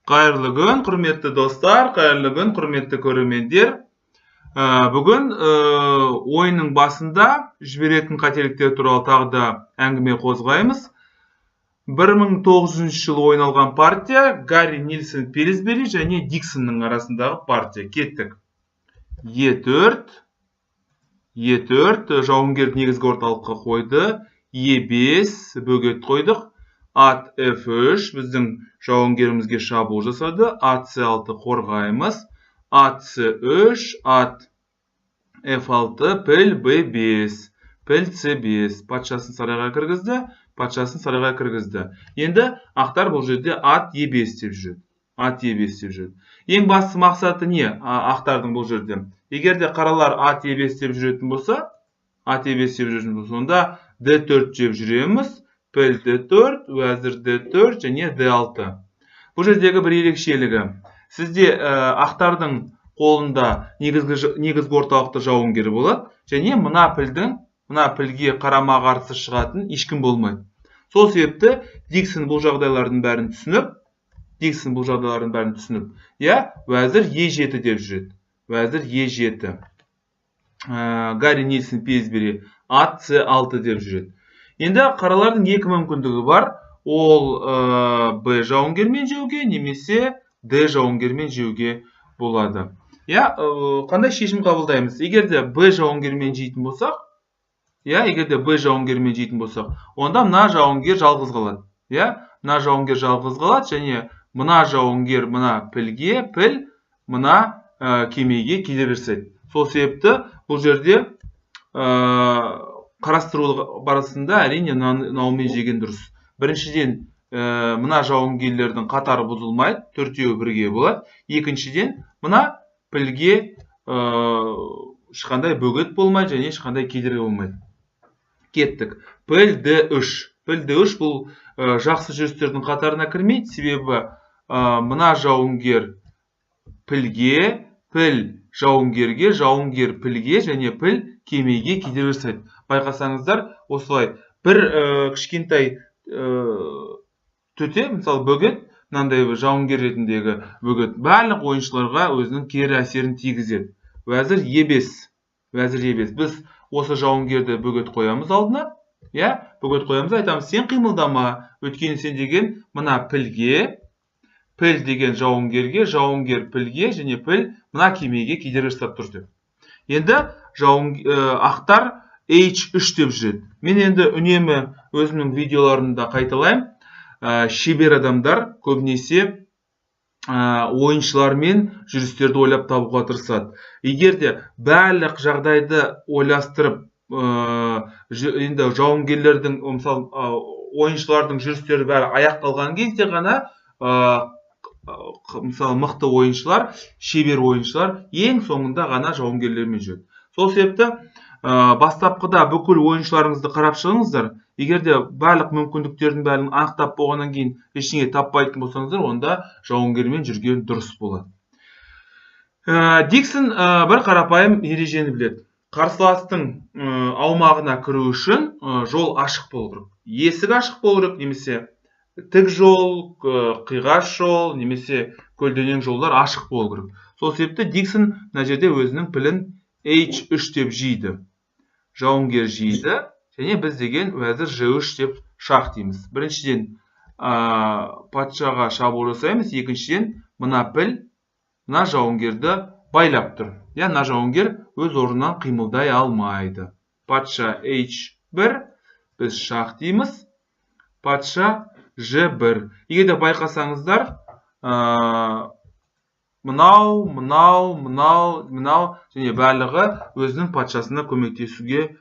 Қайырлы күн, құрметті достар, қайырлы күн, құрметті көрермендер. Бүгін ойынның басында жіберетін қателіктер туралы тағы да әңгіме қозғаймыз. 1900 жылы ойналған партия Гарри Нильсон Пилсбери және Диксонның арасындағы партия. Кеттік. Е4 жауынгер негізгі орталыққа қойды. Е5 бөгет қойдық. Ат F3 біздің жауынгерімізге шабуыл жасады. Ат C6 қорғаймыз. Ат C3, ат F6, піл B5, піл C5. Патшасын сарайға кіргізді. Енді ақтар бұл жерде ат E5 деп жүреді. Ең басты мақсаты не? Ақтардың бұл жерде. Егер де қаралар ат E5 деп жүретін болса, онда D4 деп жүреміз. Піл D4, уәзір D4 және D6. Бұл жердегі бір ерекшелігі. Сізде ақтардың қолында негізгі орталықты жауынгері болады. Және мына пілге қарама қарсы шығатын ешкім болмайды. Сол себепті Диксон бұл жағдайлардың бәрін түсініп, уәзір E7 деп жүреді. Уәзір E7. Гарри Нильсон Пилсбери ат C6 деп жүреді. Енді қаралардың екі мүмкіндігі бар. Ол Б жауынгермен жеуге, немесе Д жауынгермен жеуге болады. Қандай шешім қабылдаймыз? Егер де Б жауынгермен жейтін болсақ, онда мына жауынгер жалғыз қалады. Мына жауынгер жалғыз қалады, және мына жауынгер мына пілге, піл мына кемеге келе берседі. Сол себепті бұл жерде қарастыру барысында әрине наумен жеген дұрыс. Біріншіден, мына жауынгерлердің қатары бұзылмайды, төртеуі бірге болады. Екіншіден, мына пілге ешқандай бөгет болмайды және ешқандай кедергі болмайды. Кеттік. Піл D3. Піл D3 бұл жақсы жүрістердің қатарына кірмейді, себебі мына жауынгер пілге, піл жауынгерге, жауынгер пілге және піл кемеге кедергі жасайды. Байқасаңыздар, осылай бір кішкентай төте, мысалы бөгет, мынандай жауынгер ретіндегі бөгет барлық ойыншыларға өзінің кері әсерін тигізеді. Уәзір E5. Біз осы жауынгерді бөгет қоямыз алдына. Бөгет қоямыз, айтамыз, сен қимылдама, өйткені сен деген мына пілге, піл деген жауынгерге, жауынгер пілге және піл мына кемеге кедергі жасап тұр деп. Енді ақтар H3 деп жүреді. Мен енді үнемі өзімнің видеоларымда қайталаймын. Шебер адамдар көбінесе ойыншылармен жүрістерді ойлап табуға тырысады. Егер де барлық жағдайды ойластырып, енді жауынгерлердің, ойыншылардың жүрістері бәрі аяқталған кезде ғана, мықты ойыншылар, шебер ойыншылар ең соңында ғана жауынгерлермен жүреді. Сол себепті бастапқыда бүкіл ойыншыларыңызды қарап шығыңыздар. Егер де барлық мүмкіндіктердің бәрін анықтап болғаннан кейін ештеңе таппайтын болсаңыздар, онда жауынгермен жүрген дұрыс болады. Диксон бір қарапайым ережені біледі. Қарсыластың аумағына кіру үшін жол ашық болу керек. Есік ашық болу керек, немесе тік жол, қиғаш жол, немесе көлденең жолдар ашық болу керек. Сол себепті Диксон мына жерде өзінің пілін H3 деп жейді. Жауынгер жейді, және біз деген уәзір G3 деп шах дейміз. Біріншіден патшаға шабуыл жасаймыз, екіншіден мына піл мына жауынгерді байлап тұр. Мына жауынгер өз орнынан қимылдай алмайды. Патша H1, біз шах дейміз. Патша G1. Егер де байқасаңыздар, мынау, және барлығы өзінің патшасына көмектесуге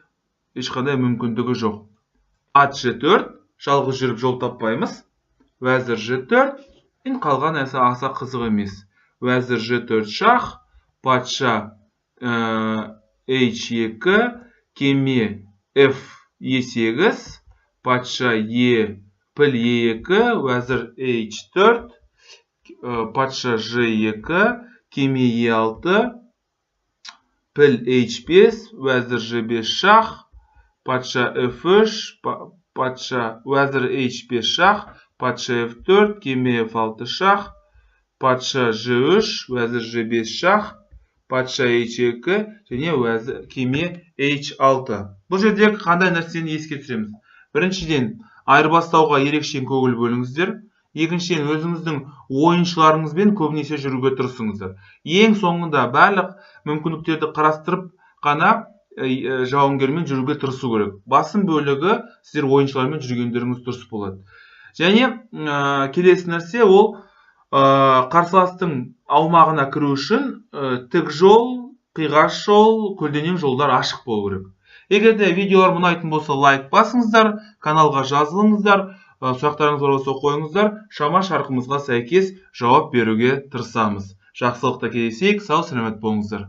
ешқандай мүмкіндігі жоқ. Ат G4, жалғыз жүріп жол таппаймыз. Уәзір G4, қалған аса қызық емес. Уәзір G4 шах, патша H2, кеме F E8, патша E, піл E2, уәзір H4, патша G2, кеме E6, піл H5, уәзір G5 шах, патша F3, патша уәзір H5 шах, патша F4, кеме F6 шах, патша G3, уәзір G5 шах, патша H2 және кеме H6. Бұл жерде қандай нәрсені еске түсіреміз? Біріншіден, айырбастауға ерекше көңіл бөліңіздер. Екіншіден, өзіңіздің ойыншыларыңызбен көбінесе жүруге тырысыңыздар. Ең соңында барлық мүмкіндіктерді қарастырып қана жауынгермен жүруге тырысу керек. Басым бөлігі сіздер ойыншылармен жүргендеріңіз дұрыс болады. Және келесі нәрсе ол қарсыластың аумағына кіру үшін тік жол, қиғаш жол, көлденең жолдар ашық болу керек. Егер де видеолар ұнайтын болса, лайк басыңыздар, каналға жазылыңыздар, сұрақтарыңыз бар болса қойыңыздар, шама шарқымызға сәйкес жауап беруге тырысамыз. Жақсылықта кездесейік, сау саламат болыңыздар.